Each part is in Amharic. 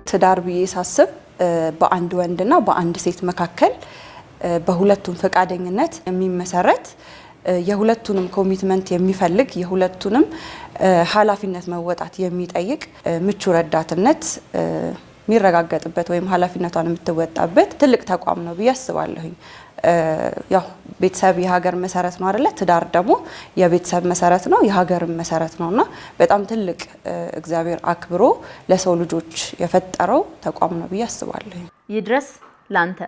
ትዳር ብዬ ሳስብ በአንድ ወንድና በአንድ ሴት መካከል በሁለቱም ፈቃደኝነት የሚመሰረት የሁለቱንም ኮሚትመንት የሚፈልግ የሁለቱንም ኃላፊነት መወጣት የሚጠይቅ ምቹ ረዳትነት የሚረጋገጥበት ወይም ኃላፊነቷን የምትወጣበት ትልቅ ተቋም ነው ብዬ አስባለሁኝ። ያው ቤተሰብ የሀገር መሰረት ነው አይደለ? ትዳር ደግሞ የቤተሰብ መሰረት ነው የሀገር መሰረት ነውና በጣም ትልቅ እግዚአብሔር አክብሮ ለሰው ልጆች የፈጠረው ተቋም ነው ብዬ አስባለሁ። ይድረስ ላንተ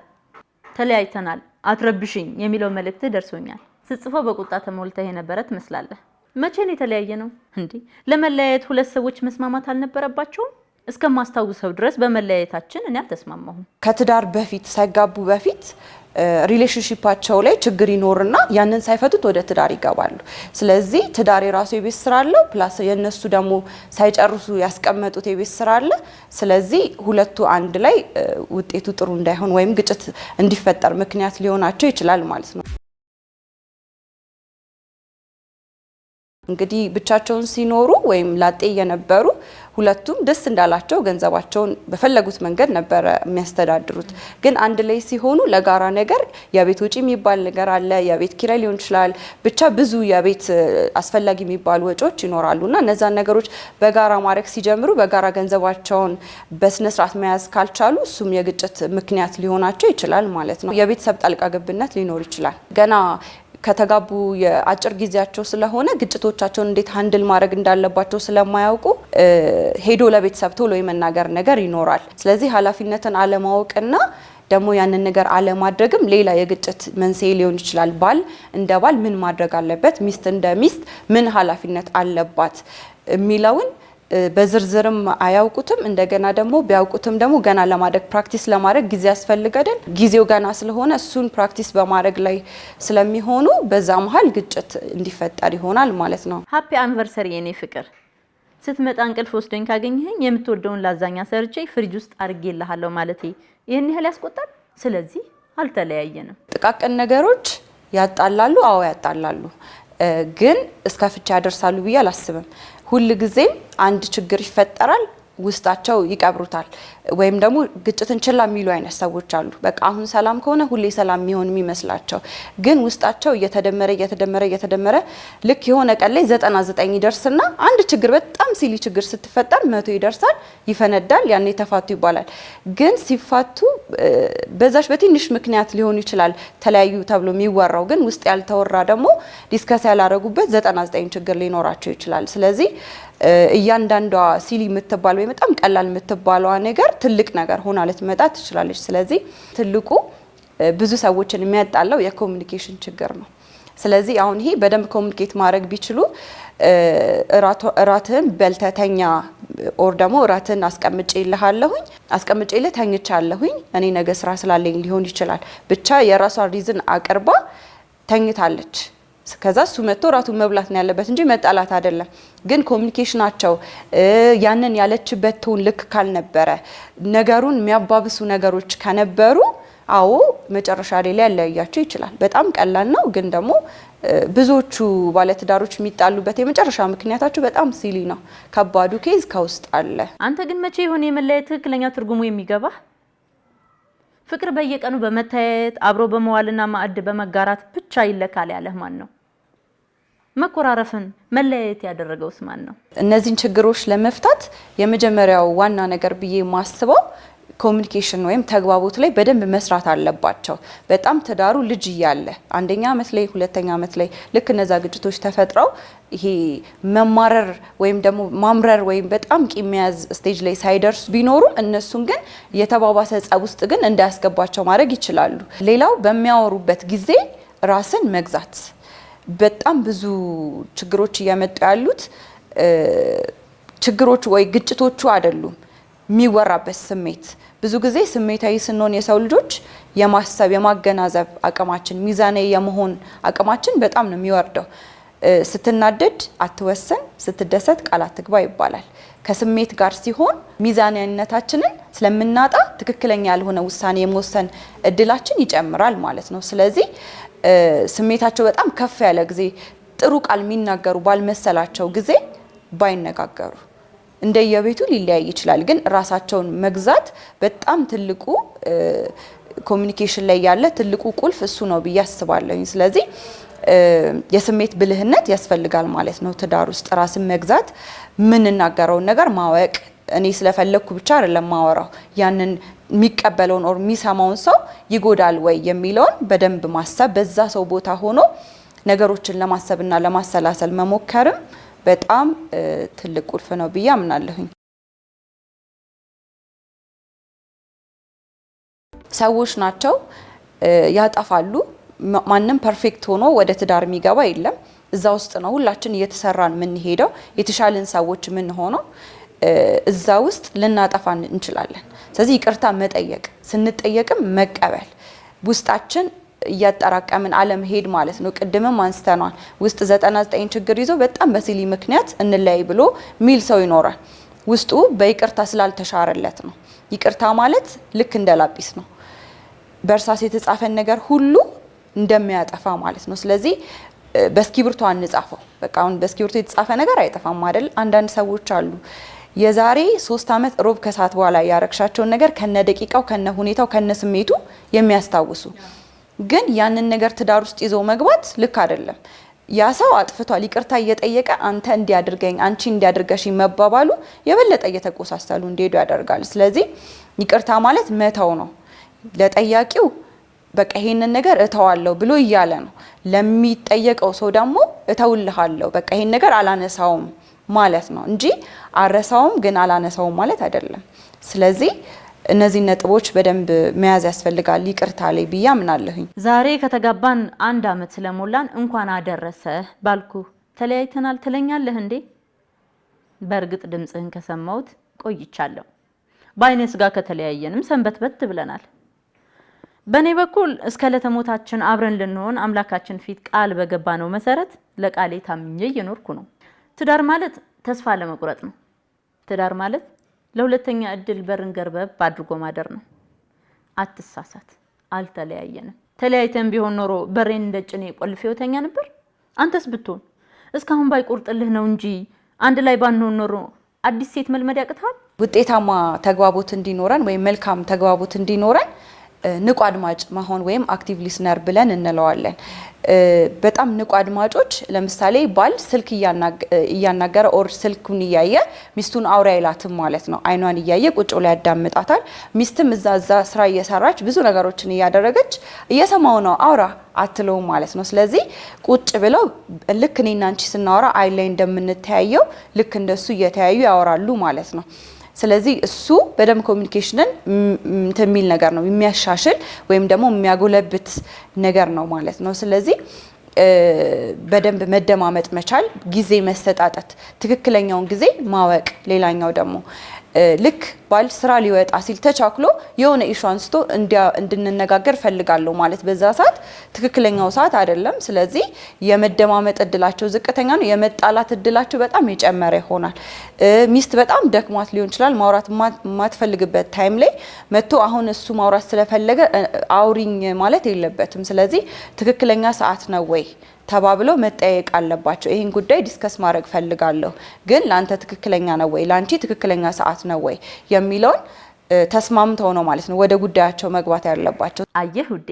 ተለያይተናል አትረብሽኝ የሚለው መልእክት ደርሶኛል። ስትጽፈው በቁጣ ተሞልተህ የነበረ ትመስላለህ። መቼ ነው የተለያየ ነው እንዴ? ለመለያየት ሁለት ሰዎች መስማማት አልነበረባቸውም? እስከማስታውሰው ድረስ በመለያየታችን እኔ አልተስማማሁም። ከትዳር በፊት ሳይጋቡ በፊት ሪሌሽንሺፓቸው ላይ ችግር ይኖርና ያንን ሳይፈቱት ወደ ትዳር ይገባሉ። ስለዚህ ትዳር የራሱ የቤት ስራ አለው፣ ፕላስ የነሱ ደግሞ ሳይጨርሱ ያስቀመጡት የቤት ስራ አለ። ስለዚህ ሁለቱ አንድ ላይ ውጤቱ ጥሩ እንዳይሆን ወይም ግጭት እንዲፈጠር ምክንያት ሊሆናቸው ይችላል ማለት ነው። እንግዲህ ብቻቸውን ሲኖሩ ወይም ላጤ የነበሩ ሁለቱም ደስ እንዳላቸው ገንዘባቸውን በፈለጉት መንገድ ነበር የሚያስተዳድሩት። ግን አንድ ላይ ሲሆኑ ለጋራ ነገር የቤት ወጪ የሚባል ነገር አለ፣ የቤት ኪራይ ሊሆን ይችላል፣ ብቻ ብዙ የቤት አስፈላጊ የሚባሉ ወጪዎች ይኖራሉና እነዛን ነገሮች በጋራ ማድረግ ሲጀምሩ በጋራ ገንዘባቸውን በስነ ስርዓት መያዝ ካልቻሉ እሱም የግጭት ምክንያት ሊሆናቸው ይችላል ማለት ነው። የቤተሰብ ጣልቃ ገብነት ሊኖር ይችላል። ገና ከተጋቡ የአጭር ጊዜያቸው ስለሆነ ግጭቶቻቸውን እንዴት ሃንድል ማድረግ እንዳለባቸው ስለማያውቁ ሄዶ ለቤተሰብ ቶሎ የመናገር ነገር ይኖራል። ስለዚህ ኃላፊነትን አለማወቅና ደግሞ ያንን ነገር አለማድረግም ሌላ የግጭት መንስኤ ሊሆን ይችላል። ባል እንደ ባል ምን ማድረግ አለበት፣ ሚስት እንደ ሚስት ምን ኃላፊነት አለባት የሚለውን በዝርዝርም አያውቁትም። እንደገና ደግሞ ቢያውቁትም ደግሞ ገና ለማድረግ ፕራክቲስ ለማድረግ ጊዜ ያስፈልጋል። ጊዜው ገና ስለሆነ እሱን ፕራክቲስ በማድረግ ላይ ስለሚሆኑ በዛ መሀል ግጭት እንዲፈጠር ይሆናል ማለት ነው። ሃፒ አኒቨርሰሪ የኔ ፍቅር። ስትመጣ እንቅልፍ ወስደኝ ካገኘኸኝ የምትወደውን ላዛኛ ሰርቼ ፍሪጅ ውስጥ አድርጌልሃለሁ ማለቴ ይሄን ያህል ያስቆጣል? ስለዚህ አልተለያየንም። ጥቃቅን ነገሮች ያጣላሉ። አዎ ያጣላሉ፣ ግን እስከ ፍቻ ያደርሳሉ ብዬ አላስብም። ሁሉ ጊዜም አንድ ችግር ይፈጠራል ውስጣቸው ይቀብሩታል። ወይም ደግሞ ግጭትን ችላ የሚሉ አይነት ሰዎች አሉ። በቃ አሁን ሰላም ከሆነ ሁሌ ሰላም የሚሆን የሚመስላቸው፣ ግን ውስጣቸው እየተደመረ ልክ የሆነ ቀን ላይ 99 ይደርስና አንድ ችግር በጣም ሲሊ ችግር ስትፈጠር 100 ይደርሳል፣ ይፈነዳል። ያኔ ተፋቱ ይባላል። ግን ሲፋቱ በዛሽ በትንሽ ምክንያት ሊሆን ይችላል ተለያዩ ተብሎ የሚወራው፣ ግን ውስጥ ያልተወራ ደግሞ ዲስከስ ያላረጉበት 99 ችግር ሊኖራቸው ይችላል። ስለዚህ እያንዳንዷ ሲሊ የምትባል ወይ በጣም ቀላል የምትባለዋ ነገር ትልቅ ነገር ሆና ልትመጣ ትችላለች። ስለዚህ ትልቁ ብዙ ሰዎችን የሚያጣላው የኮሙኒኬሽን ችግር ነው። ስለዚህ አሁን ይሄ በደንብ ኮሙኒኬት ማድረግ ቢችሉ እራትህን በልተተኛ ኦር ደግሞ እራትህን አስቀምጬልህ ተኝቻለሁኝ እኔ ነገ ስራ ስላለኝ ሊሆን ይችላል። ብቻ የራሷ ሪዝን አቅርባ ተኝታለች። ከዛ እሱ መጥቶ ራቱን መብላት ነው ያለበት እንጂ መጣላት አይደለም። ግን ኮሙኒኬሽናቸው ያንን ያለችበት ቶን ልክ ካልነበረ ነገሩን የሚያባብሱ ነገሮች ከነበሩ አዎ መጨረሻ ላይ ያለያያቸው ይችላል። በጣም ቀላል ነው፣ ግን ደግሞ ብዙዎቹ ባለትዳሮች የሚጣሉበት የመጨረሻ ምክንያታቸው በጣም ሲሊ ነው። ከባዱ ኬዝ ከውስጥ አለ። አንተ ግን መቼ ይሆን የመለያየት ትክክለኛ ትርጉሙ የሚገባህ? ፍቅር በየቀኑ በመታየት አብሮ በመዋልና ማዕድ በመጋራት ብቻ ይለካል ያለህ ማን ነው? መኮራረፍን መለያየት ያደረገውስ ማን ነው? እነዚህን ችግሮች ለመፍታት የመጀመሪያው ዋና ነገር ብዬ ማስበው ኮሙኒኬሽን ወይም ተግባቦት ላይ በደንብ መስራት አለባቸው። በጣም ትዳሩ ልጅ እያለ አንደኛ ዓመት ላይ ሁለተኛ ዓመት ላይ ልክ እነዛ ግጭቶች ተፈጥረው ይሄ መማረር ወይም ደግሞ ማምረር ወይም በጣም ቂም መያዝ ስቴጅ ላይ ሳይደርሱ ቢኖሩ እነሱን ግን የተባባሰ ጸብ ውስጥ ግን እንዳያስገባቸው ማድረግ ይችላሉ። ሌላው በሚያወሩበት ጊዜ ራስን መግዛት። በጣም ብዙ ችግሮች እየመጡ ያሉት ችግሮቹ ወይ ግጭቶቹ አይደሉም፣ የሚወራበት ስሜት። ብዙ ጊዜ ስሜታዊ ስንሆን የሰው ልጆች የማሰብ የማገናዘብ አቅማችን ሚዛናዊ የመሆን አቅማችን በጣም ነው የሚወርደው። ስትናደድ አትወሰን፣ ስትደሰት ቃል አትግባ ይባላል። ከስሜት ጋር ሲሆን ሚዛናዊነታችንን ስለምናጣ ትክክለኛ ያልሆነ ውሳኔ የመወሰን እድላችን ይጨምራል ማለት ነው። ስለዚህ ስሜታቸው በጣም ከፍ ያለ ጊዜ ጥሩ ቃል የሚናገሩ ባልመሰላቸው ጊዜ ባይነጋገሩ እንደየቤቱ ሊለያይ ይችላል። ግን ራሳቸውን መግዛት በጣም ትልቁ ኮሚኒኬሽን ላይ ያለ ትልቁ ቁልፍ እሱ ነው ብዬ አስባለሁ። ስለዚህ የስሜት ብልህነት ያስፈልጋል ማለት ነው። ትዳር ውስጥ ራስን መግዛት፣ የምንናገረውን ነገር ማወቅ፣ እኔ ስለፈለኩ ብቻ አይደለም ማወራው፣ ያንን የሚቀበለውን ኦር የሚሰማውን ሰው ይጎዳል ወይ የሚለውን በደንብ ማሰብ፣ በዛ ሰው ቦታ ሆኖ ነገሮችን ለማሰብና ለማሰላሰል መሞከርም በጣም ትልቅ ቁልፍ ነው ብዬ አምናለሁኝ። ሰዎች ናቸው፣ ያጠፋሉ። ማንም ፐርፌክት ሆኖ ወደ ትዳር የሚገባ የለም። እዛ ውስጥ ነው ሁላችን እየተሰራን የምንሄደው፣ የተሻለን ሰዎች የምንሆነው። እዛ ውስጥ ልናጠፋ እንችላለን። ስለዚህ ይቅርታ መጠየቅ፣ ስንጠየቅም መቀበል፣ ውስጣችን እያጠራቀምን አለመሄድ ማለት ነው። ቅድምም አንስተናል። ውስጥ 99 ችግር ይዞ በጣም በሲሊ ምክንያት እንለያይ ብሎ ሚል ሰው ይኖራል። ውስጡ በይቅርታ ስላልተሻረለት ነው። ይቅርታ ማለት ልክ እንደ ላጲስ ነው። በእርሳስ የተጻፈን ነገር ሁሉ እንደሚያጠፋ ማለት ነው። ስለዚህ በእስክሪብቶ አንጻፈው። በቃ አሁን በእስክሪብቶ የተጻፈ ነገር አይጠፋም አይደል? አንዳንድ ሰዎች አሉ የዛሬ 3 ዓመት ሮብ ከሰዓት በኋላ ያረክሻቸውን ነገር ከነ ደቂቃው ከነ ሁኔታው ከነ ስሜቱ የሚያስታውሱ፣ ግን ያንን ነገር ትዳር ውስጥ ይዞ መግባት ልክ አይደለም። ያ ሰው አጥፍቷል፣ ይቅርታ እየጠየቀ አንተ እንዲያድርገኝ አንቺ እንዲያድርገሽ መባባሉ የበለጠ እየተቆሳሰሉ እንዲሄዱ ያደርጋል። ስለዚህ ይቅርታ ማለት መተው ነው። ለጠያቂው በቃ ይሄንን ነገር እተዋለሁ ብሎ እያለ ነው። ለሚጠየቀው ሰው ደግሞ እተውልሃለሁ በቃ ይሄን ነገር አላነሳውም ማለት ነው እንጂ አረሳውም ግን አላነሳውም ማለት አይደለም። ስለዚህ እነዚህ ነጥቦች በደንብ መያዝ ያስፈልጋል ይቅርታ ላይ ብዬ አምናለሁኝ። ዛሬ ከተጋባን 1 ዓመት ስለሞላን እንኳን አደረሰ ባልኩ ተለያይተናል ትለኛለህ እንዴ? በእርግጥ ድምጽህን ከሰማሁት ቆይቻለሁ። በአይነ ስጋ ከተለያየንም ሰንበትበት ብለናል። በኔ በኩል እስከ ለተሞታችን አብረን ልንሆን አምላካችን ፊት ቃል በገባ ነው መሰረት ለቃሌ ታምኜ እየኖርኩ ነው። ትዳር ማለት ተስፋ ለመቁረጥ ነው። ትዳር ማለት ለሁለተኛ እድል በርን ገርበብ አድርጎ ማደር ነው። አትሳሳት፣ አልተለያየንም። ተለያይተን ቢሆን ኖሮ በሬን እንደጭኔ ቆልፌው ተኛ ነበር። አንተስ ብትሆን እስካሁን ባይቆርጥልህ ነው እንጂ አንድ ላይ ባንሆን ኖሮ አዲስ ሴት መልመድ ያቅታል። ውጤታማ ተግባቦት እንዲኖረን ወይም መልካም ተግባቦት እንዲኖረን ንቁ አድማጭ መሆን ወይም አክቲቭ ሊስነር ብለን እንለዋለን። በጣም ንቁ አድማጮች፣ ለምሳሌ ባል ስልክ እያናገረ ኦር ስልኩን እያየ ሚስቱን አውራ ይላትም ማለት ነው። አይኗን እያየ ቁጭ ብሎ ያዳምጣታል። ሚስትም እዛ ስራ እየሰራች ብዙ ነገሮችን እያደረገች እየሰማው ነው አውራ አትለውም ማለት ነው። ስለዚህ ቁጭ ብለው ልክ እኔና አንቺ ስናወራ አይ ላይ እንደምንተያየው ልክ እንደሱ እየተያዩ ያወራሉ ማለት ነው። ስለዚህ እሱ በደንብ ኮሚኒኬሽንን የሚል ነገር ነው፣ የሚያሻሽል ወይም ደግሞ የሚያጎለብት ነገር ነው ማለት ነው። ስለዚህ በደንብ መደማመጥ መቻል፣ ጊዜ መሰጣጠት፣ ትክክለኛውን ጊዜ ማወቅ። ሌላኛው ደግሞ ልክ ባል ስራ ሊወጣ ሲል ተቻክሎ የሆነ ኢሹ አንስቶ እንድንነጋገር ፈልጋለሁ ማለት በዛ ሰዓት ትክክለኛው ሰዓት አይደለም። ስለዚህ የመደማመጥ እድላቸው ዝቅተኛ ነው፣ የመጣላት እድላቸው በጣም የጨመረ ይሆናል። ሚስት በጣም ደክሟት ሊሆን ይችላል። ማውራት የማትፈልግበት ታይም ላይ መጥቶ አሁን እሱ ማውራት ስለፈለገ አውሪኝ ማለት የለበትም። ስለዚህ ትክክለኛ ሰዓት ነው ወይ ተባብለው መጠየቅ አለባቸው። ይሄን ጉዳይ ዲስከስ ማድረግ ፈልጋለሁ፣ ግን ላንተ ትክክለኛ ነው ወይ ላንቺ ትክክለኛ ሰዓት ነው ወይ የሚለውን ተስማምተው ነው ማለት ነው ወደ ጉዳያቸው መግባት ያለባቸው። አየህ ውዴ፣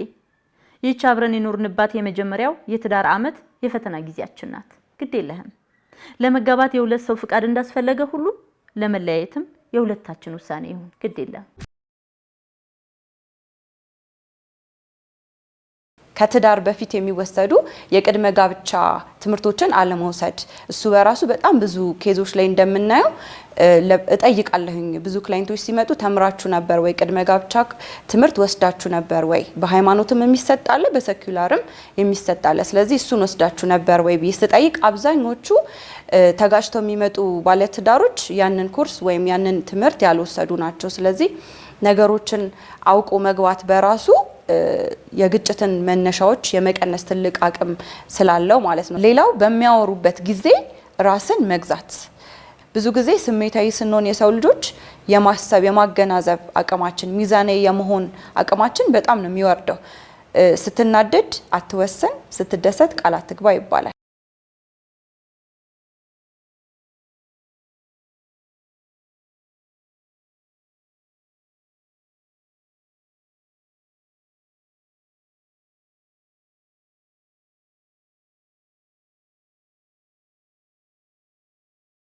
ይህች አብረን የኖርንባት የመጀመሪያው የትዳር ዓመት የፈተና ጊዜያችን ናት። ግድ የለህም። ለመጋባት የሁለት ሰው ፍቃድ እንዳስፈለገ ሁሉ ለመለያየትም የሁለታችን ውሳኔ ይሁን። ግድ የለህም። ከትዳር በፊት የሚወሰዱ የቅድመ ጋብቻ ትምህርቶችን አለመውሰድ፣ እሱ በራሱ በጣም ብዙ ኬዞች ላይ እንደምናየው እጠይቃለሁኝ። ብዙ ክላይንቶች ሲመጡ ተምራችሁ ነበር ወይ? ቅድመ ጋብቻ ትምህርት ወስዳችሁ ነበር ወይ? በሃይማኖትም የሚሰጣለ በሰኩላርም የሚሰጣለ። ስለዚህ እሱን ወስዳችሁ ነበር ወይ ብዬ ስጠይቅ አብዛኞቹ ተጋጭተው የሚመጡ ባለትዳሮች ያንን ኮርስ ወይም ያንን ትምህርት ያልወሰዱ ናቸው። ስለዚህ ነገሮችን አውቆ መግባት በራሱ የግጭትን መነሻዎች የመቀነስ ትልቅ አቅም ስላለው ማለት ነው። ሌላው በሚያወሩበት ጊዜ ራስን መግዛት። ብዙ ጊዜ ስሜታዊ ስንሆን የሰው ልጆች የማሰብ የማገናዘብ አቅማችን፣ ሚዛናዊ የመሆን አቅማችን በጣም ነው የሚወርደው። ስትናደድ አትወሰን፣ ስትደሰት ቃል አትግባ ይባላል።